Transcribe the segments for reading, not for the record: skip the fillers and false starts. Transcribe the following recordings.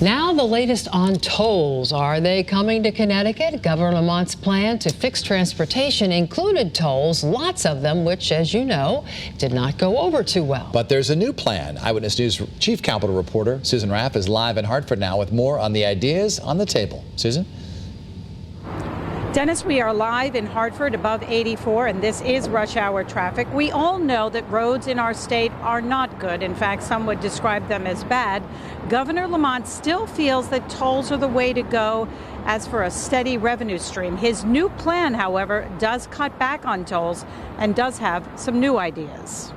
Now the latest on tolls. Are they coming to Connecticut? Governor Lamont's plan to fix transportation included tolls, lots of them, which, as you know, did not go over too well. But there's a new plan. Eyewitness News chief Capitol reporter Susan Raff is live in Hartford now with more on the ideas on the table. Susan? Dennis, we are live in Hartford above 84, and this is rush hour traffic. We all know that roads in our state are not good. In fact, some would describe them as bad. Governor Lamont still feels that tolls are the way to go as for a steady revenue stream. His new plan, however, does cut back on tolls and does have some new ideas.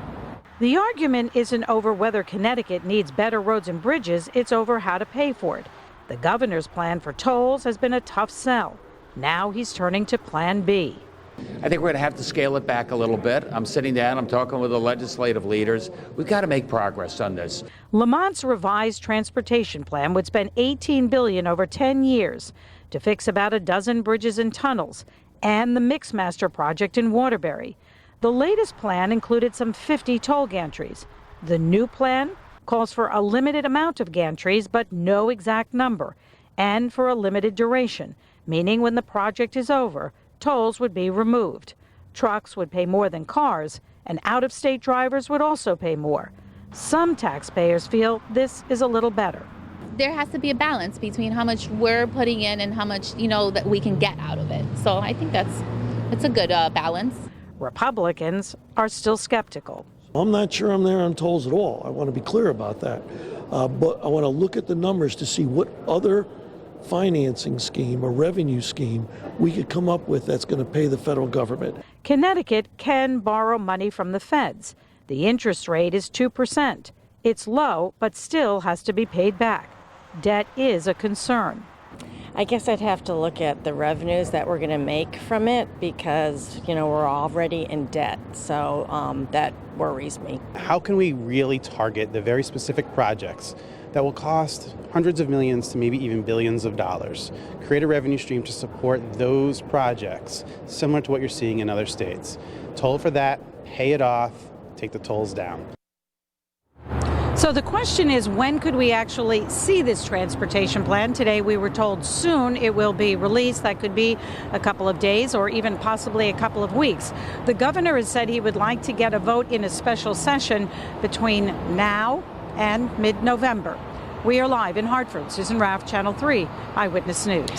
The argument isn't over whether Connecticut needs better roads and bridges, it's over how to pay for it. The governor's plan for tolls has been a tough sell. Now he's turning to Plan B. I think we're going to have to scale it back a little bit. I'm sitting down, I'm talking with the legislative leaders. We've got to make progress on this. Lamont's revised transportation plan would spend $18 billion over 10 years to fix about a dozen bridges and tunnels and the Mixmaster project in Waterbury. The latest plan included some 50 toll gantries. The new plan calls for a limited amount of gantries, but no exact number, and for a limited duration, meaning when the project is over, tolls would be removed. Trucks would pay more than cars, and out-of-state drivers would also pay more. Some taxpayers feel this is a little better. There has to be a balance between how much we're putting in and how much, that we can get out of it. So I think it's a good balance. Republicans are still skeptical. I'm not sure I'm there on tolls at all. I want to be clear about that. But I want to look at the numbers to see what other financing scheme or revenue scheme we could come up with that's going to pay the federal government. Connecticut can borrow money from the feds. The interest rate is 2%. It's low, but still has to be paid back. Debt is a concern. I guess I'd have to look at the revenues that we're going to make from it because, we're already in debt. So that worries me. How can we really target the very specific projects that will cost hundreds of millions to maybe even billions of dollars? Create a revenue stream to support those projects, similar to what you're seeing in other states. Toll for that, pay it off, take the tolls down. So the question is, when could we actually see this transportation plan? Today we were told soon it will be released. That could be a couple of days or even possibly a couple of weeks. The governor has said he would like to get a vote in a special session between now and mid-November. We are live in Hartford. Susan Raff, Channel 3 Eyewitness News.